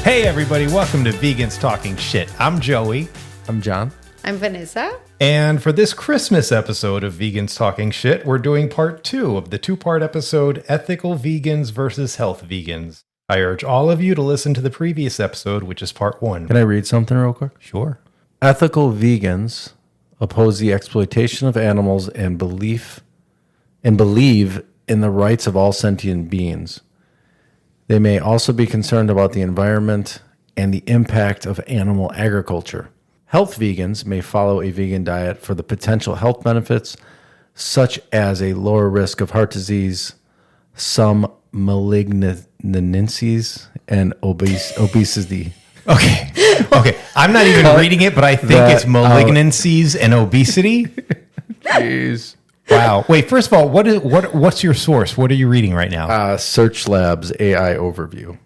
Hey everybody, welcome to Vegans Talking Shit. I'm Joey. I'm Jon. I'm Vanessa. And for this Christmas episode of Vegans Talking Shit, we're doing part 2 of the 2-part episode, Ethical Vegans versus Health Vegans. I urge all of you to listen to the previous episode, which is part 1. Can I read something real quick? Sure. Ethical vegans oppose the exploitation of animals and believe in the rights of all sentient beings. They may also be concerned about the environment and the impact of animal agriculture. Health vegans may follow a vegan diet for the potential health benefits, such as a lower risk of heart disease, some malignancies, and obesity. Okay. I'm not even reading it, but I think it's malignancies and obesity. Jeez. Wow. Wait, first of all, what's your source? What are you reading right now? Search Labs AI overview.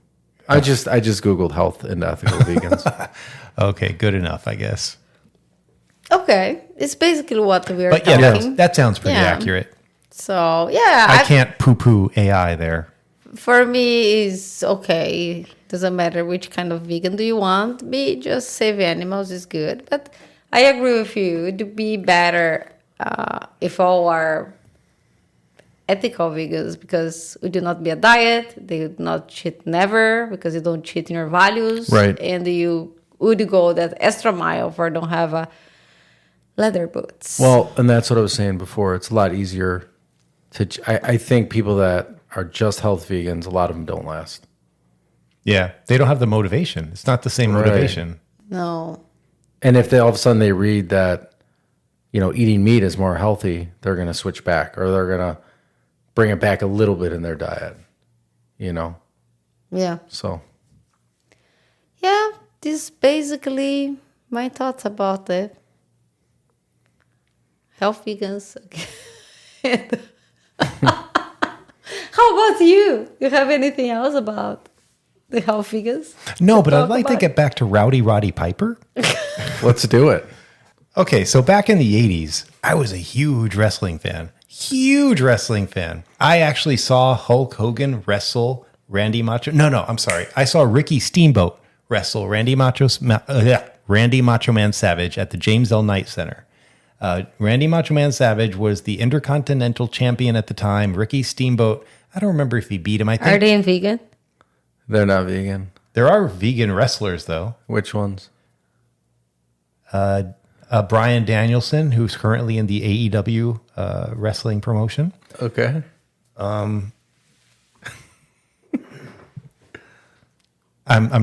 I just Googled health and ethical vegans. Okay, good enough, I guess. Okay. It's basically what we are But talking. yeah, that sounds pretty accurate. So, yeah. I can't poo-poo AI there. For me, it's okay. Doesn't matter which kind of vegan do you want. Just save animals is good. But I agree with you. It would be better if all are ethical vegans, because we do not be a diet. They would not cheat never, because you don't cheat in your values. Right. And you would go that extra mile for don't have a leather boots. Well, and that's what I was saying before. It's a lot easier to. I think people that are just health vegans, a lot of them don't last. Yeah, they don't have the motivation. It's not the same motivation. No. And if they all of a sudden they read that, eating meat is more healthy, they're going to switch back, or they're going to bring it back a little bit in their diet. Yeah. So. Yeah, this is basically my thoughts about it. Health vegans. How about you? You have anything else about the health vegans? No, but I'd like to get back to Rowdy Roddy Piper. Let's do it. Okay, so back in the 80s, I was a huge wrestling fan. I actually saw Hulk Hogan wrestle Randy Macho. No, I'm sorry. I saw Ricky Steamboat wrestle Randy Macho Man Savage at the James L. Knight Center. Randy Macho Man Savage was the Intercontinental Champion at the time. Ricky Steamboat, I don't remember if he beat him. I think Are they vegan? They're not vegan. there are vegan wrestlers, though. Which ones? Bryan Danielson, who's currently in the AEW wrestling promotion. Okay. I'm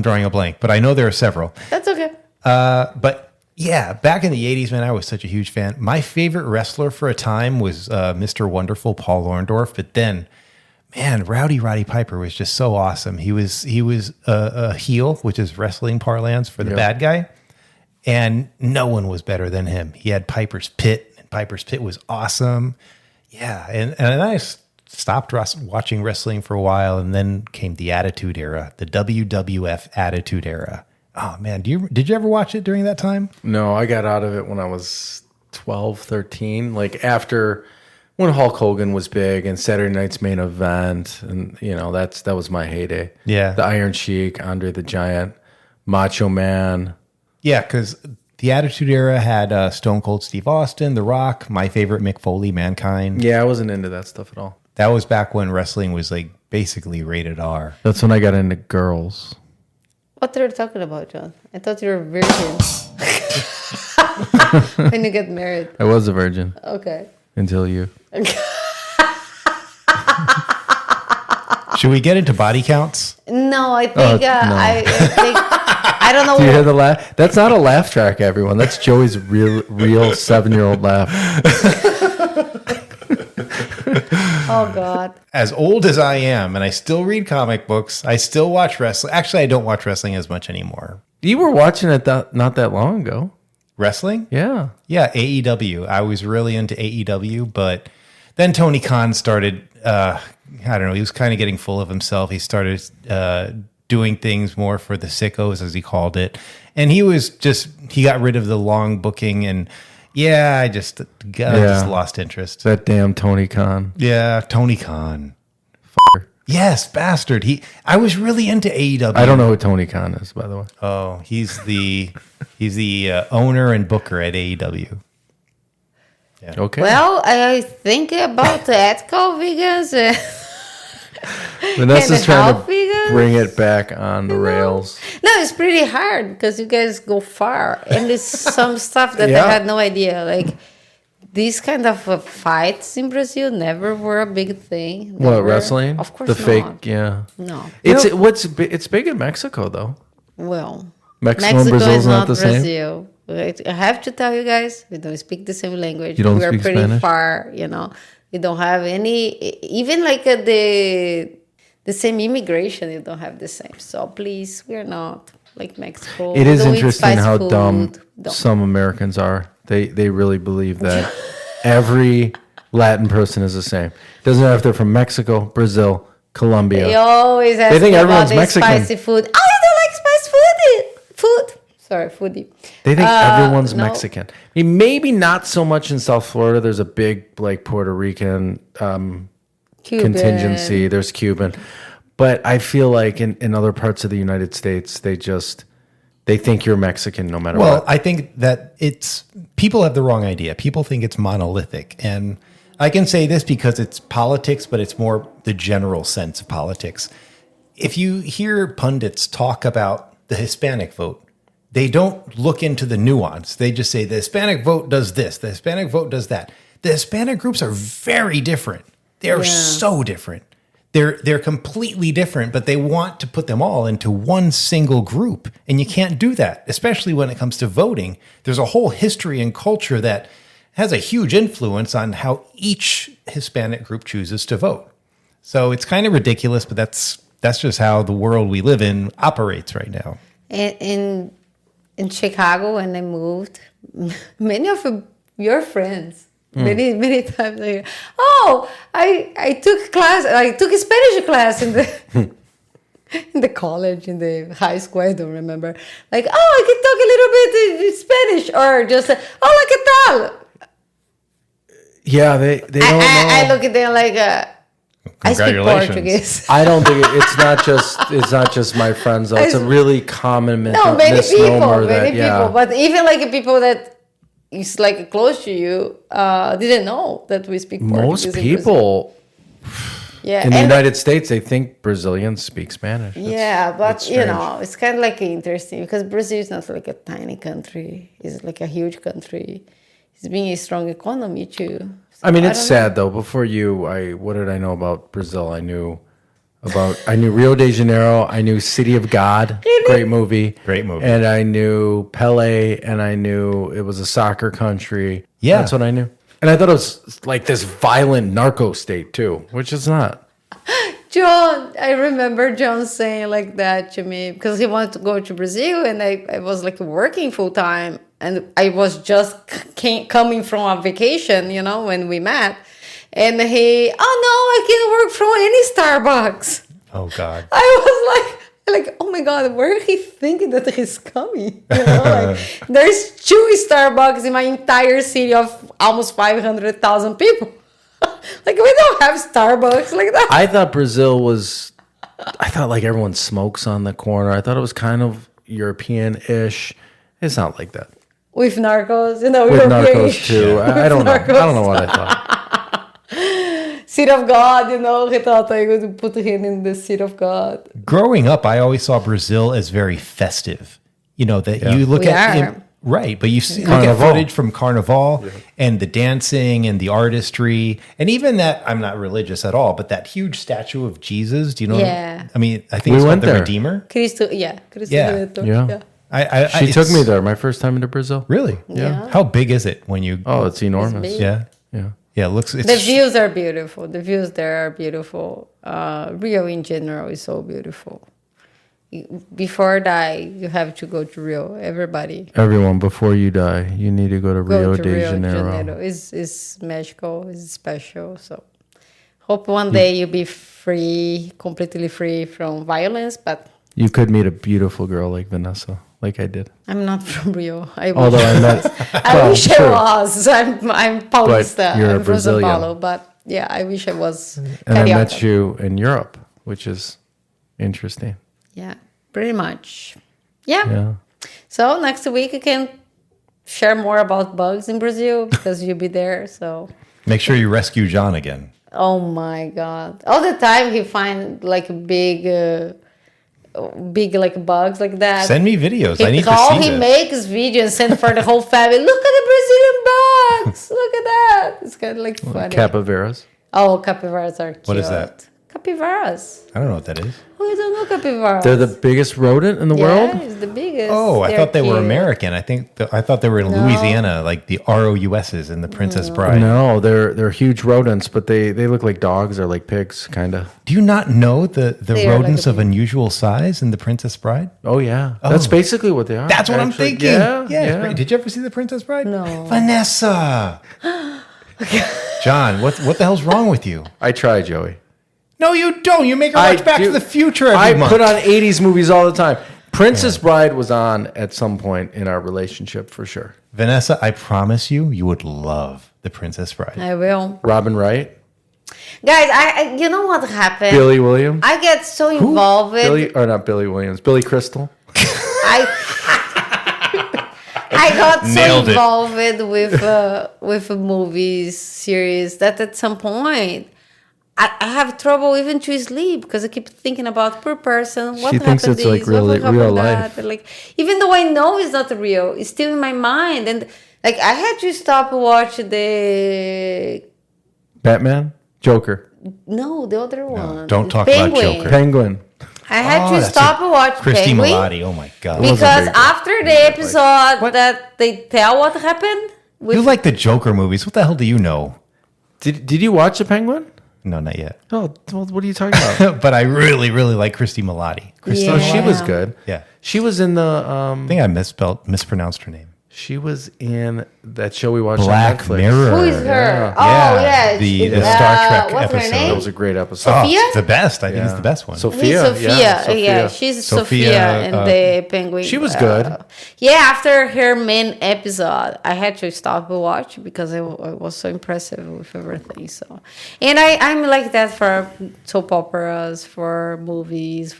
drawing a blank, but I know there are several. That's okay. But yeah, back in the 80s, man, I was such a huge fan. My favorite wrestler for a time was Mr. Wonderful Paul Orndorff. But then, man, Rowdy Roddy Piper was just so awesome. He was a heel, which is wrestling parlance for the bad guy. And no one was better than him. He had Piper's Pit, and Piper's Pit was awesome. Yeah, and I stopped watching wrestling for a while, and then came the Attitude Era, the WWF Attitude Era. Oh, man, did you ever watch it during that time? No, I got out of it when I was 12, 13. Like after when Hulk Hogan was big and Saturday Night's Main Event, and that was my heyday. Yeah. The Iron Sheik, Andre the Giant, Macho Man. Yeah, because the Attitude Era had Stone Cold Steve Austin, The Rock, my favorite Mick Foley, Mankind. Yeah, I wasn't into that stuff at all. That was back when wrestling was like basically rated R. That's when I got into girls. What are you talking about, Jon? I thought you were a virgin. When you get married. I was a virgin. Okay. Until you. Should we get into body counts? No, I think no. I think I don't know. Do you hear the laugh? That's not a laugh track, everyone. That's Joey's real 7-year-old laugh. Oh God. As old as I am, and I still read comic books, I still watch wrestling. Actually, I don't watch wrestling as much anymore. You were watching it not that long ago. Wrestling? Yeah. Yeah, AEW. I was really into AEW, but then Tony Khan started, I don't know, he was kind of getting full of himself. He started doing things more for the sickos, as he called it. And he got rid of the long booking, and I just lost interest. That damn Tony Khan. Yeah, Tony Khan. Yes, Bastard. I was really into AEW. I don't know who Tony Khan is, by the way. Oh, he's the owner and booker at AEW. Yeah. Okay. Well, I think about the ethical vegans. Vanessa's and trying health to vegans, bring it back on the rails. No, it's pretty hard because you guys go far, and there's some stuff that Yeah. I had no idea. Like these kind of fights in Brazil never were a big thing. What, Never. Wrestling? Of course, the not. fake, yeah. No. It's big in Mexico though. Well, Mexico and Brazil is not the same? Brazil. Right? I have to tell you guys, we don't speak the same language. You don't we are speak pretty Spanish? far, We don't have any, even like the same immigration, you don't have the same. So please, we're not like Mexico. It We is don't eat interesting fast how food. dumb Don't. some Americans are. They really believe that every Latin person is the same. Doesn't matter if they're from Mexico, Brazil, Colombia. They always ask think me everyone's about the Mexican. spicy food. Oh, you don't like spicy food? Sorry, foodie. They think everyone's no. Mexican. I mean, maybe not so much in South Florida. There's a big like Puerto Rican Cuban. contingency. There's Cuban. But I feel like in other parts of the United States, they think you're Mexican no matter Well, what. I think that people have the wrong idea. People think it's monolithic. And I can say this because it's politics, but it's more the general sense of politics. If you hear pundits talk about the Hispanic vote, they don't look into the nuance. They just say the Hispanic vote does this, the Hispanic vote does that. The Hispanic groups are very different. They're so different. They're completely different, but they want to put them all into one single group. And you can't do that, especially when it comes to voting. There's a whole history and culture that has a huge influence on how each Hispanic group chooses to vote. So it's kind of ridiculous, but that's just how the world we live in operates right now. In Chicago, when I moved, many of your friends, many times, I hear, I took a Spanish class in the in the college, in the high school. I don't remember. Like, I can talk a little bit in Spanish, or just, ¿qué tal? Yeah, they don't know. I look at them like, I speak Congratulations. Portuguese. I don't think it's not just my friends though. It's a really common No, many misnomer people, but even like people that is like close to you didn't know that we speak Portuguese. Most in Brazil. people Yeah, in the and- United States, they think Brazilians speak Spanish. Yeah, but that's strange. it's kind of like interesting because Brazil is not like a tiny country; it's like a huge country. It's being a strong economy too. So I mean, it's don't sad though. Before you, what did I know about Brazil? I knew Rio de Janeiro. I knew City of God, great movie, and I knew Pele, and I knew it was a soccer country. Yeah. That's what I knew. And I thought it was like this violent narco state too, which it's not. John, I remember John saying like that to me because he wanted to go to Brazil, and I was like working full time, and I was just coming from a vacation, when we met, and he, I can work from any Starbucks. Oh, God. I was like, oh my God, where is he thinking that he's coming? There's 2 Starbucks in my entire city of almost 500,000 people. Like, we don't have Starbucks like that. I thought like everyone smokes on the corner. I thought it was kind of European-ish. It's not like that. With narcos, With narcos too. I don't know. I don't know what I thought. Seat of God, he thought I would put him in the seat of God. Growing up, I always saw Brazil as very festive. You look We at are. right, but you see, look at Carnival. footage from Carnival and the dancing and the artistry, and even that. I'm not religious at all, but that huge statue of Jesus. Do you know? Yeah. I mean, I think We it's called went the there. Redeemer. Cristo Yeah. Redentor. Yeah. She She took me there my first time into Brazil. Really? Yeah. How big is it when you? Oh, it's enormous. big. Yeah. Yeah. Yeah. It looks. It's, The views are beautiful. The views there are beautiful. Rio in general is so beautiful. Before die, you have to go to Rio. Everybody Everyone, before you die, you need to go to Rio to de Rio de Janeiro. Janeiro. It's magical. It's special. So hope one day you'll be free, completely free from violence. But You could meet a beautiful girl like Vanessa, like I did. I'm not from Rio. I Although wish I met, I wish I true. was. I'm Paulista. But you're a I'm from São Brazilian. Paulo. But yeah, I wish I was. And I met Carioca. you in Europe. which is interesting. Yeah, pretty much. Yeah. Yeah. So next week you can share more about bugs in Brazil because you'll be there. So Make sure you rescue Jon again. oh my God. All the time he find like big like bugs like that. Send me videos. I need to He see this. makes videos and send for the whole family. Look at the Brazilian bugs. Look at that. It's kind of like funny. Capivaras. Oh, capybaras are cute. What is that? Capybaras. I don't know what that is. Who don't know capybaras? They're the biggest rodent in the Yeah, world. it's the biggest. Oh, I They're thought they were cute. American. I thought they were in Louisiana, like the ROUSs in The Princess Bride. No, they're huge rodents, but they look like dogs or like pigs, kind of. Do you not know the They are rodents like of unusual size in The Princess Bride? Oh yeah, that's basically what they are. That's what I'm actually. thinking. Yeah, It's great. Did you ever see The Princess Bride? No. Vanessa. John, what the hell's wrong with you? I try, Joey. No, you don't. You make her watch Back to the Future every I month. put on 80s movies all the time. Princess Bride was on at some point in our relationship for sure. Vanessa, I promise you would love The Princess Bride. I will. Robin Wright, Guys, I you know what happened? Billy Williams. I get so involved with Not Billy Williams, Billy Crystal. I got so Nailed it. involved with movies, series that at some point I have trouble even to sleep because I keep thinking about per person. What She thinks happened it's like this, what real happened life. that. Like even though I know it's not real, it's still in my mind. And like I had to stop watch the Batman, Joker, the other one. don't talk about Penguin. Joker. Penguin. I had Oh, to that's stop and watch Christy Penguin. Milioti. Oh my God. wasn't Because big, after the episode that they tell what happened with You like the Joker movies. What the hell do you know? Did you watch the Penguin? No, not yet. Oh, well, what are you talking about? But I really, really like Christy Milioti. Christy, Yeah. Oh, she was good. Yeah. She was in the I think I mispronounced her name. she was in that show we watched Black on Netflix. Mirror. who is her? Yeah. Oh Yeah, yeah, the Star Trek what's episode. her That name? was a great episode. Oh, Sophia? it's the best. I think it's the best one. Sophia. Sophia. Yeah, she's Sophia, Sophia in the Penguin. She was good. Yeah, after her main episode, I had to stop and watch because I was so impressive with everything. So, and I'm like that for soap operas, for movies,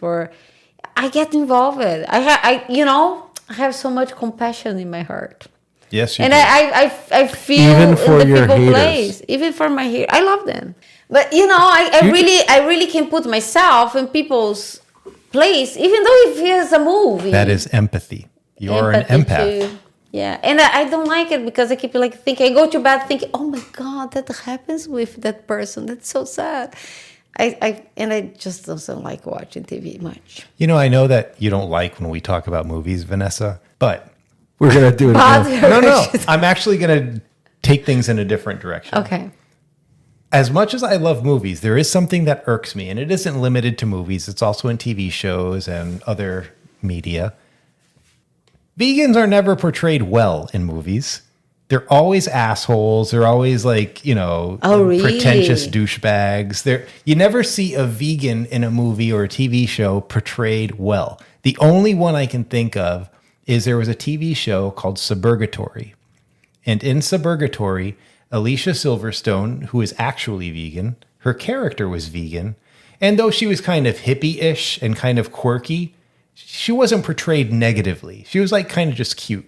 I get involved. I have so much compassion in my heart. Yes, you And do. I feel Even for the your people haters. place, even for my haters. I love them, but I really can put myself in people's place, even though it feels a movie. That is empathy. You're an Empathy empath. too. Yeah, and I don't like it because I keep like thinking. I go to bed thinking, "Oh my God, that happens with that person. That's so sad." I just don't like watching TV much. I know that you don't like when we talk about movies, Vanessa, but We're gonna do it again. no. I'm actually going to take things in a different direction. Okay. As much as I love movies, there is something that irks me, and it isn't limited to movies. It's also in TV shows and other media. Vegans are never portrayed well in movies. They're always assholes. They're always like, Oh, really? pretentious douchebags. You never see a vegan in a movie or a TV show portrayed well. The only one I can think of is there was a TV show called Suburgatory. And in Suburgatory, Alicia Silverstone, who is actually vegan, her character was vegan. And though she was kind of hippie-ish and kind of quirky, she wasn't portrayed negatively. She was like kind of just cute.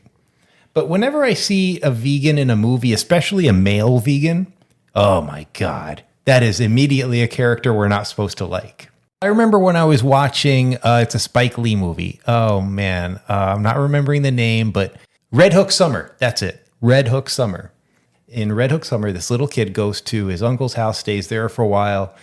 But whenever I see a vegan in a movie, especially a male vegan, oh my God, that is immediately a character we're not supposed to like. I remember when I was watching, it's a Spike Lee movie. Oh man, I'm not remembering the name, but Red Hook Summer. That's it. Red Hook Summer. In Red Hook Summer, this little kid goes to his uncle's house, stays there for a while,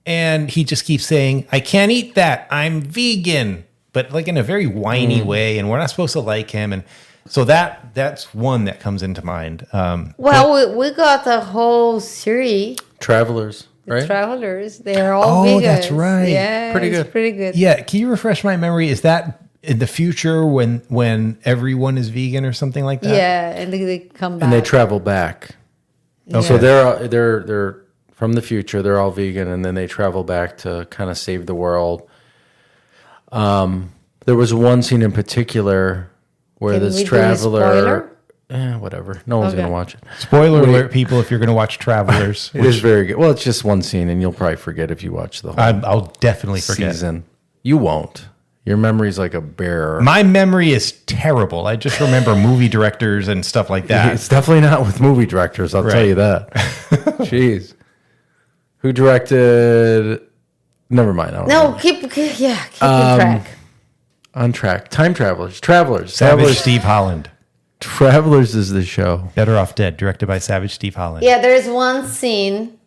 and he just keeps saying, "I can't eat that. I'm vegan." But like in a very whiny way, and we're not supposed to like him. And so that's one that comes into mind. Well, we got a whole series. Travelers, right? Travelers, they're all Oh, vegans. that's right. Yeah, Pretty it's good. pretty good. Yeah, can you refresh my memory? Is that in the future when everyone is vegan or something like that? Yeah, and they come back. And they travel back. Yeah. So they're from the future. They're all vegan, and then they travel back to kind of save the world. There was one scene in particular where Can this we do a traveler. spoiler? whatever. No one's Okay. gonna watch it. Spoiler alert, people, if you're going to watch Travelers, It is very good. Well, it's just one scene, and you'll probably forget if you watch the whole I'll definitely forget. season. You won't. Your memory's like a bear. My memory is terrible. I just remember movie directors and stuff like that. It's definitely not with movie directors. I'll tell Right. you that. Jeez. Who directed? Never mind. I don't know. No, keep track. On track. Time Travelers. Travelers. Savage Travelers. Steve Holland. Travelers is the show. Better Off Dead, directed by Savage Steve Holland. Yeah, there's one scene.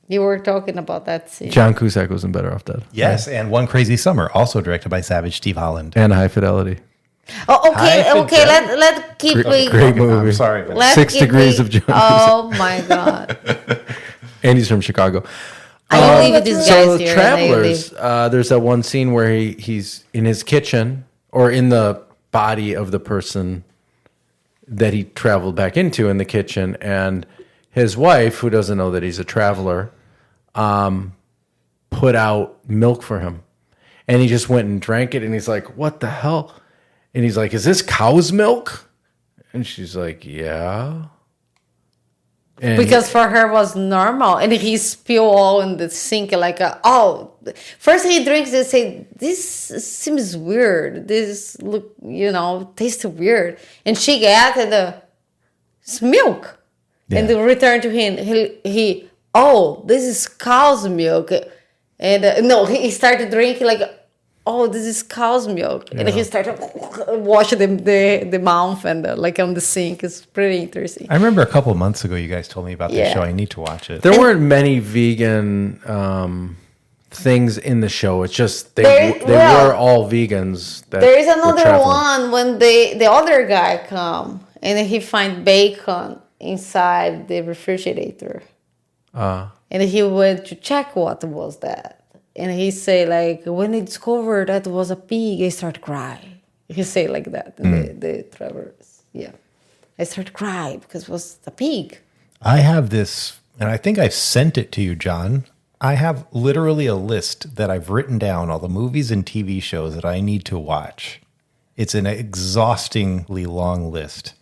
You were talking about that scene. John Cusack was in Better Off Dead. Yes, and One Crazy Summer, also directed by Savage Steve Holland. And High Fidelity. Oh, okay, Hi, okay. Let keep we. Great movie. I'm sorry, but Let's 6 keep Degrees we- of John Oh my god! And he's from Chicago. I leave with these So guys here. Travelers, there's that one scene where he's in his kitchen or in the body of the person that he traveled back into in the kitchen, and his wife, who doesn't know that he's a traveler, put out milk for him, and he just went and drank it, and he's like, "What the hell?" And he's like, "Is this cow's milk?" And she's like, "Yeah." And Because for her was normal, and he spill all in the sink like first he drinks and say this seems weird, this look tastes weird, and she get it's milk, and they return to him. He this is cow's milk, and no, he started drinking like. Oh, this is cow's milk, and he started washing the mouth and like on the sink. It's pretty interesting. I remember a couple of months ago you guys told me about this Yeah. show. I need to watch it. there weren't many vegan things in the show. It's just they Well, were all vegans. That There is were another traveling. one when the other guy come and he find bacon inside the refrigerator, and he went to check what was that, and he say like when he discovered that was a pig, he start crying. He say like that. The travelers, yeah, I start crying because it was a pig. I have this, and I think I've sent it to you, John. I have literally a list that I've written down all the movies and TV shows that I need to watch. It's an exhaustingly long list.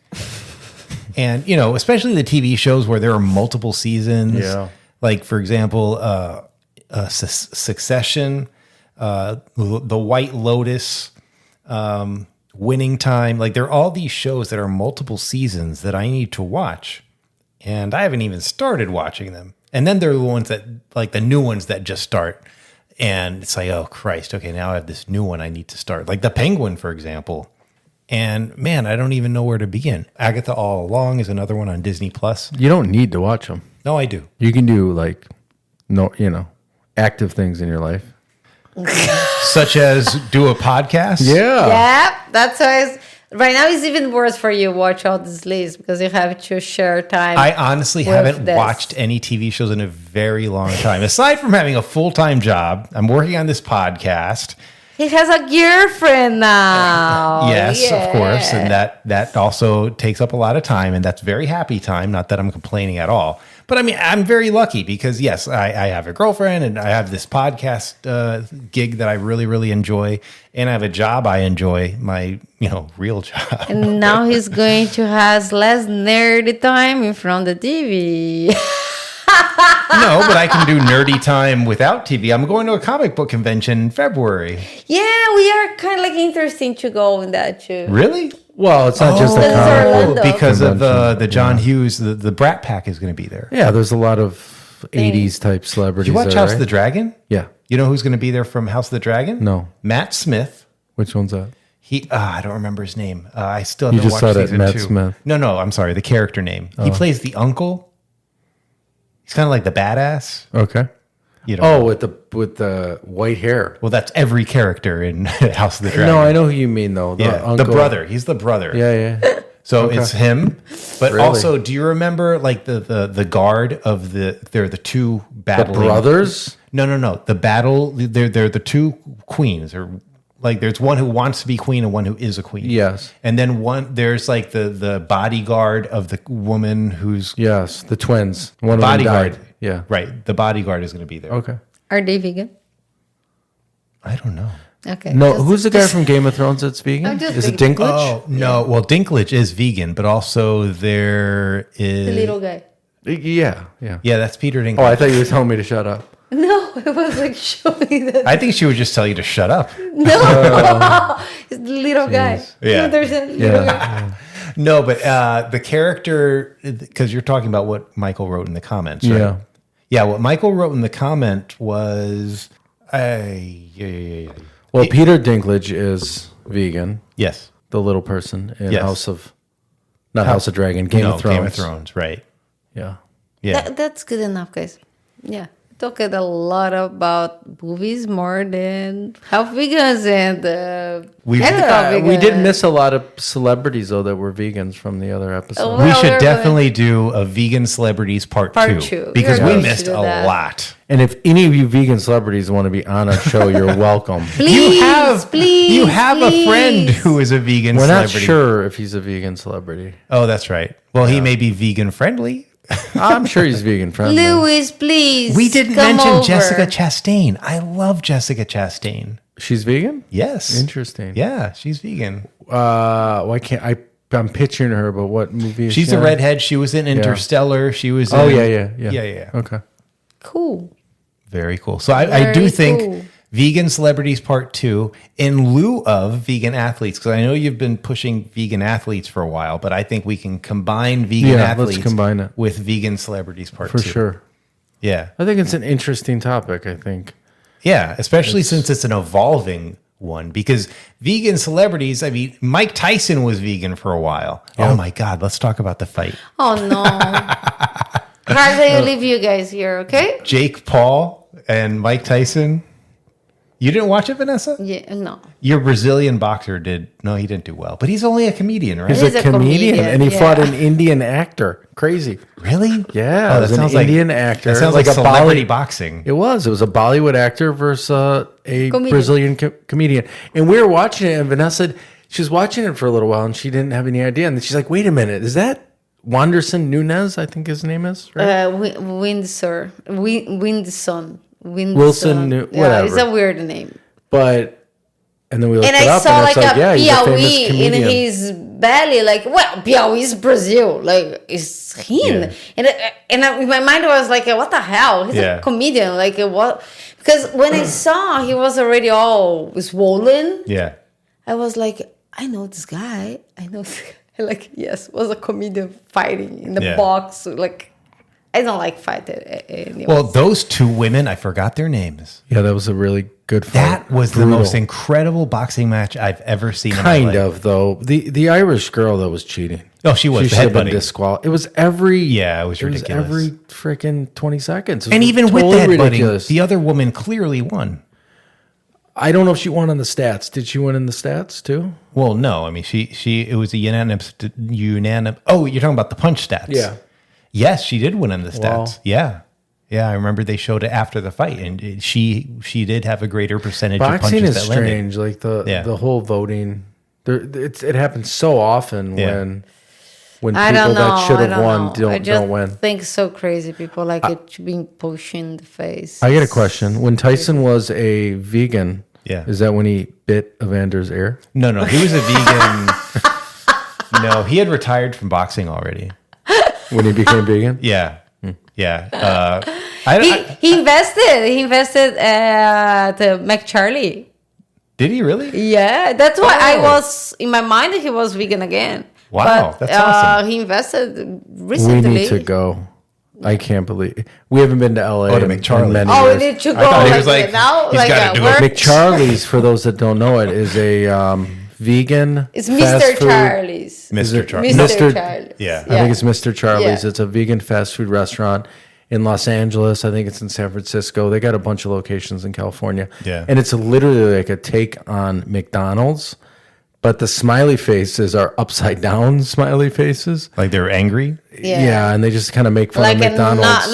And, especially the TV shows where there are multiple seasons. Yeah. Like, for example, Succession, The White Lotus, Winning Time. Like, there are all these shows that are multiple seasons that I need to watch. And I haven't even started watching them. And then there are the ones that, like the new ones that just start. And it's like, oh, Christ, okay, now I have this new one I need to start. Like The Penguin, for example. And man, I don't even know where to begin. Agatha All Along is another one on Disney Plus. You don't need to watch them. No, I do. You can do active things in your life. Such as do a podcast. Yeah, that's why right now it's even worse for you. Watch all this list because you have to share time. I honestly with haven't this. watched any TV shows in a very long time. Aside from having a full-time job, I'm working on this podcast. He has a girlfriend now. Yes, Yeah. of course. And that also takes up a lot of time, and that's very happy time. Not that I'm complaining at all. But I mean, I'm very lucky because, yes, I have a girlfriend and I have this podcast gig that I really, really enjoy. And I have a job I enjoy, my, real job. And now he's going to have less nerdy time in front of the TV. No, but I can do nerdy time without TV. I'm going to a comic book convention in February. Yeah, we are kind of like interesting to go in that too. Really? Well, it's not just a This is comic book Orlando. Because of convention. the John Hughes, the Brat Pack is going to be there. Yeah, there's a lot of 80s type celebrities. Did you watch there, House right? of the Dragon? Yeah. You know who's going to be there from House of the Dragon? No. Matt Smith. Which one's that? I don't remember his name. I still You haven't just watched said it, season Matt 2. Smith. No, I'm sorry. The character name. He plays the uncle. He's kind of like the badass. Okay. You know. Oh, with the white hair. Well, that's every character in House of the Dragon. No, I know who you mean though. The Yeah, uncle. the brother. He's the brother. Yeah. So it's him. But Really? also, do you remember like the guard of they're the two The battling brothers. No. The battle. They're the two queens. Or like there's one who wants to be queen and one who is a queen. Yes. And then there's like the bodyguard of the woman who's Yes, the twins. One of them bodyguard. died. Yeah. Right. The bodyguard is going to be there. Okay. Are they vegan? I don't know. Okay. No, just- who's the guy just- from Game of Thrones that's vegan? I'm just Is it thinking- Dinklage? Oh no! Well, Dinklage is vegan, but also there is The little guy. Yeah. Yeah, that's Peter Dinklage. Oh, I thought you were telling me to shut up. No, it was like showing that. I think she would just tell you to shut up. No, it's the little guy. Yeah. There's a little guy. No, but the character, because you're talking about what Michael wrote in the comments, right? Yeah. Yeah, what Michael wrote in the comment was, yeah. Well, Peter Dinklage is vegan. Yes. The little person in Yes. House of Dragon, Game of Thrones. Game of Thrones, right. Yeah. Yeah. That's good enough, guys. Yeah. Talked a lot about movies more than health vegans and ethical We did vegans. miss a lot of celebrities, though, that were vegans from the other episode. Oh, We well, should we're definitely do a vegan celebrities part Part two, two. because Yeah, we we missed should a do that. lot. And if any of you vegan celebrities want to be on our show, you're welcome. Please, you have a friend please. who is a vegan We're not celebrity. sure if he's a vegan celebrity. Oh, that's right. Well, he may be vegan friendly. I'm sure he's vegan friendly. Louis, please. We didn't come mention over. Jessica Chastain. I love Jessica Chastain. She's vegan? Yes. Interesting. Yeah, she's vegan. Why can't I'm picturing her, but what movie is She's she a in? redhead. She was in Interstellar. She was Oh, in, yeah. Okay. Cool. Very cool. So I do Very think cool. vegan celebrities part two in lieu of vegan athletes, because I know you've been pushing vegan athletes for a while, but I think we can combine vegan Yeah, let's athletes combine it. with vegan celebrities part For two. sure. Yeah. I think it's an interesting topic, I think. Yeah, especially since it's an evolving one, because vegan celebrities, I mean, Mike Tyson was vegan for a while. Oh my God, let's talk about the fight. Oh no. Hardly leave you guys here, okay? Jake Paul and Mike Tyson. You didn't watch it, Vanessa? Yeah, no. Your Brazilian boxer did. No, he didn't do well, but he's only a comedian, right? He's He's a a comedian, comedian, and he yeah. fought an Indian actor. Crazy. Really? Yeah, it was an Indian actor. That sounds Like like, a celebrity Bolly- boxing. It was a Bollywood actor versus a Comedian. Brazilian comedian. And we were watching it, and Vanessa, she was watching it for a little while, and she didn't have any idea. And then she's like, wait a minute, is that Wanderson Nunez, I think his name is? Right? Windsor. Windson. Wilson, Yeah, whatever. it's a weird name. But, and then we looked And it I up, saw and like it's like, a yeah, he's a famous Piauí in comedian. his belly, like, well, Piauí is Brazil, like it's him. Yeah. And in my mind I was like, what the hell? He's Yeah. a comedian, like what? Because when I saw he was already all swollen, Yeah. I was like, I know this guy. I know this guy. Like, yes, was a comedian fighting in the Yeah. box. Like, I don't like fighting anyway. Well, those two women, I forgot their names. Yeah, that was a really good fight. That was the Brutal. most incredible boxing match I've ever seen. in my Kind life. of, though. The Irish girl that was cheating. Oh, she was She should have been headbutting. disqualified. It was every. Yeah, it was ridiculous. every freaking 20 seconds. It was And even totally with that ridiculous. the other woman clearly won. I don't know if she won on the stats. Did she win in the stats too? Well, no, I mean it was a unanimous. Oh, you're talking about the punch stats? Yes, she did win in the stats. Wow. Yeah, I remember they showed it after the fight, and she did have a greater percentage of Boxing punches is that landed. strange. Like Yeah. the whole voting. It happens so often Yeah. when I people don't know. that should I have don't won know. I just don't win. think so crazy. People like it being pushed in the face. I get a question. When Tyson was a vegan, Yeah. is that when he bit Evander's ear? No, he was a vegan. No, he had retired from boxing already. When he became vegan? Yeah, Hmm. yeah. He invested. He invested the McCharlie. Did he really? Yeah, that's why I Oh. was in my mind that he was vegan again. Wow, but, that's awesome. He invested We recently. need to go. I can't believe we haven't been to LA. Oh, to in McCharlie. many Oh, we years. need to go. I thought he like, was like, now, he's like gotta at do it. work. McCharlie's, for those that don't know it, is a vegan. It's fast Mr. food- Charlie's. Mr. Charlie. Mr. Mr. Charlie's. Yeah. I think it's Mr. Charlie's. Yeah. It's a vegan fast food restaurant in Los Angeles. I think it's in San Francisco. They got a bunch of locations in California. Yeah. And it's literally like a take on McDonald's, but the smiley faces are upside down smiley faces. Like they were angry. Yeah, and they just kind of make fun Like of a, McDonald's.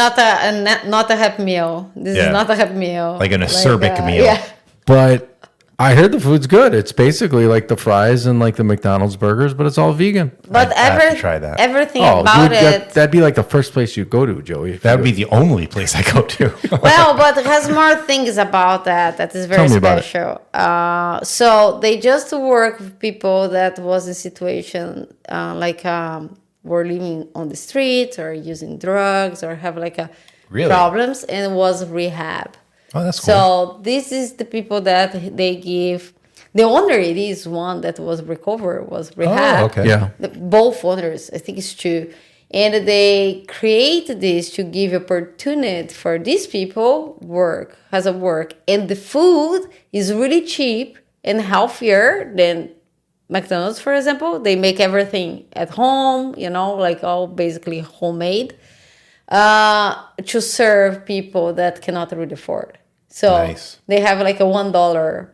not a happy meal. This Yeah. is not a happy meal. Like an acerbic meal. Yeah. But I heard the food's good. It's basically like the fries and like the McDonald's burgers, but it's all vegan. But I have to try that. everything about it. That'd be like the first place you go to, Joey. That would be the only place I go to. Well, but it has more things about that is very Tell me about it. special. So they just work with people that was in situation were living on the street or using drugs or have like a Really? problems, and it was rehab. Oh, that's cool. So this is the people that they give. The owner, it is one that was recovered, was rehab. Oh, okay. Yeah. Both owners, I think it's two. And they create this to give opportunity for these people work. And the food is really cheap and healthier than McDonald's, for example. They make everything at home, like all basically homemade, to serve people that cannot really afford. So Nice. they have like a $1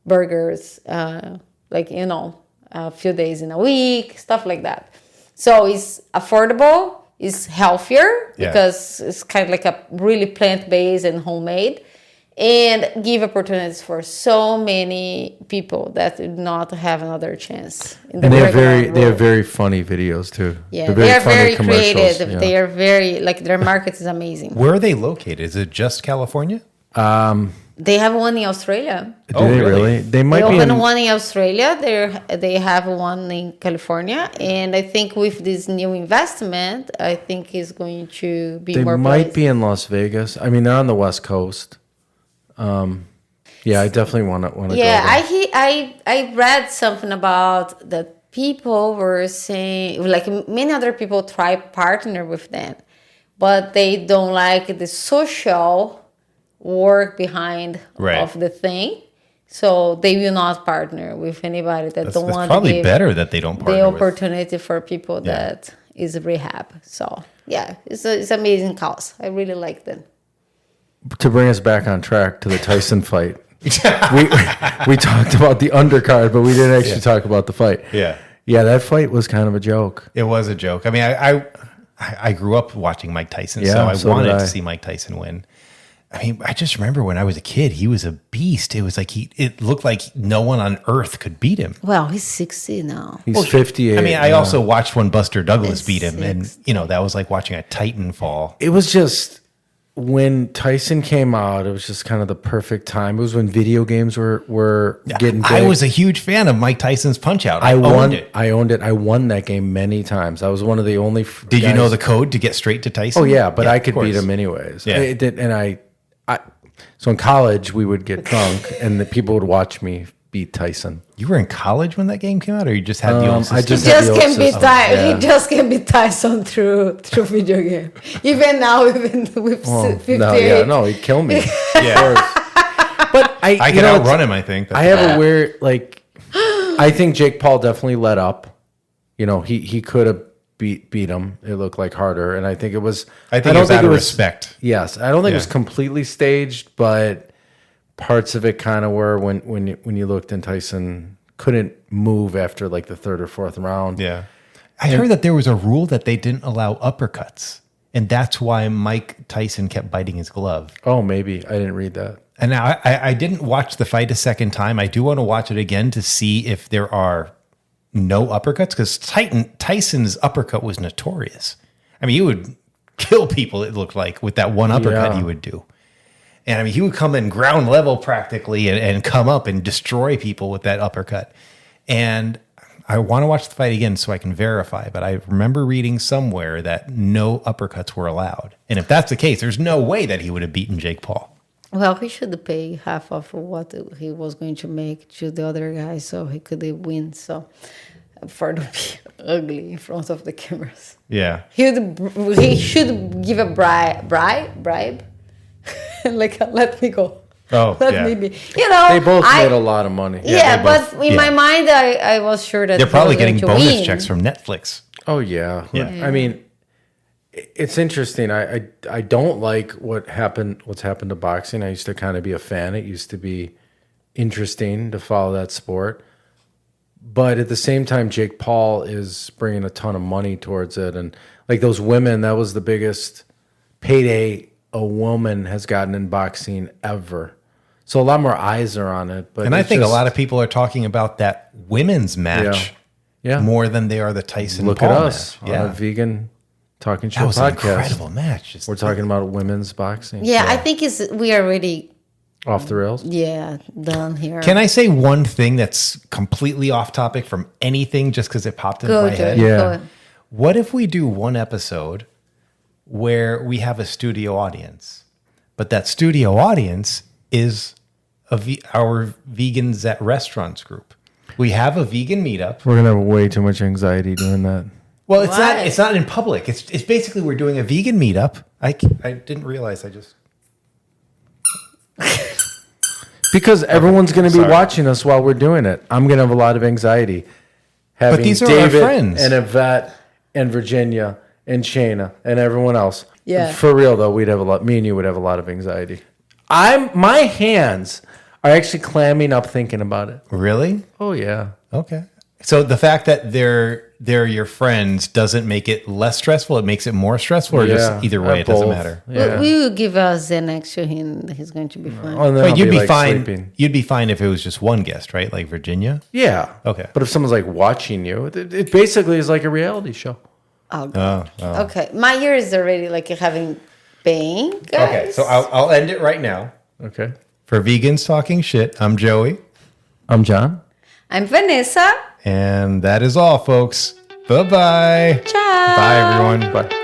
burgers, a few days in a week, stuff like that. So it's affordable, it's healthier Yeah. because it's kind of like a really plant-based and homemade, and give opportunities for so many people that do not have another chance. In the And they regular have world. very funny videos too. Yeah, They're they are funny very commercials, creative. yeah. They are very, their market is amazing. Where are they located? Is it just California? They have one in Australia. Do Oh, they really? really? They They might be opened in, one in Australia. They have one in California, and I think with this new investment, I think is going to be they more. might places. be in Las Vegas. I mean, they're on the West Coast. Yeah, I definitely want to go Yeah, there. I read something about that people were saying, like many other people try partner with them, but they don't like the social work behind Right. of the thing, so they will not partner with anybody that That's don't want to probably give better that they don't the partner with. opportunity for people Yeah. that is rehab. So yeah, it's amazing cause. I really like them. To bring us back on track to the Tyson fight, we talked about the undercard, but we didn't actually talk about the fight. Yeah. Yeah, that fight was kind of a joke. It was a joke. I mean, I grew up watching Mike Tyson, Yeah, so I so wanted did I. to see Mike Tyson win. I mean, I just remember when I was a kid, he was a beast. It was like it looked like no one on earth could beat him. Well, he's 60 now. He's 58. I mean, I yeah. also watched when Buster Douglas He's beat him, and 60. that was like watching a Titan fall. It was just when Tyson came out, it was just kind of the perfect time. It was when video games were getting big. I was a huge fan of Mike Tyson's Punch Out. I owned won it. I owned it. I won that game many times. I was one of the only Did you guys- know the code to get straight to Tyson? Oh yeah, but I of could beat course. him anyways. Yeah. It did, and I so in college we would get drunk and the people would watch me beat Tyson. You were in college when that game came out, or you just had the old system? I He just had just the old can be system. Tyson. Yeah. He just can be Tyson through video game. Even now, even with 58. No, he'd kill me. Yeah. But I can outrun him, I think. I have a weird I think Jake Paul definitely let up. He could have beat him. It looked like harder, and I think it was. I think it was out of respect. Yes, I don't think it was Yeah. completely staged, but parts of it kind of were when you looked, and Tyson couldn't move after like the third or fourth round. Yeah. I heard that there was a rule that they didn't allow uppercuts, and that's why Mike Tyson kept biting his glove. Oh, maybe I didn't read that. And now I didn't watch the fight a second time. I do want to watch it again to see if there are no uppercuts, because Tyson's uppercut was notorious. I mean, he would kill people, it looked like, with that one uppercut Yeah. he would do. And I mean, he would come in ground level practically and come up and destroy people with that uppercut. And I want to watch the fight again so I can verify, but I remember reading somewhere that no uppercuts were allowed. And if that's the case, there's no way that he would have beaten Jake Paul. Well, he should pay half of what he was going to make to the other guy so he could win. So, for to be ugly in front of the cameras, Yeah. he should give a bribe, like let me go. Oh, let yeah. me be. They both made a lot of money. Yeah, they but both- in yeah. my mind, I was sure that They're he probably was going getting to bonus win. checks from Netflix. Oh yeah. Yeah. I mean, it's interesting. I don't like what's happened to boxing. I used to kind of be a fan. It used to be interesting to follow that sport. But at the same time, Jake Paul is bringing a ton of money towards it. And like those women, that was the biggest payday a woman has gotten in boxing ever. So a lot more eyes are on it. But And I think a lot of people are talking about that women's match Yeah. more than they are the Tyson Look Paul at us match. on a Yeah. vegan talking show That was an podcast. incredible match. Just- We're talking about women's boxing. Yeah, I think we are really Off the rails. done here. Can I say one thing that's completely off topic from anything just because it popped into go my to head? it? Yeah. Go. What if we do one episode where we have a studio audience, but that studio audience is our Vegans at Restaurants group? We have a vegan meetup. We're gonna have way too much anxiety doing that. Well, it's Why? not. It's not in public. It's basically we're doing a vegan meetup. I didn't realize. I just Because everyone's going to be sorry. watching us while we're doing it. I'm going to have a lot of anxiety. Having these are our David friends. and Yvette and Virginia and Shayna and everyone else. Yeah. For real though, we'd have a lot. Me and you would have a lot of anxiety. My hands are actually clamming up thinking about it. really Oh yeah. okay. So the fact that they're your friends doesn't make it less stressful. It makes it more stressful, or just either way, it doesn't both. matter. Yeah. We will give us Xanax to him. He's going to be fine. Oh, and then But I'll you'd be like, fine. sleeping. You'd be fine if it was just one guest, right? Like Virginia. Yeah. Okay. But if someone's like watching you, it basically is like a reality show. Oh, God. Okay. My ear is already like having pain, guys. Okay, so I'll end it right now. Okay. For Vegans Talking Shit, I'm Joey. I'm John. I'm Vanessa. And that is all, folks. Bye-bye. Ciao. Bye, everyone. Bye.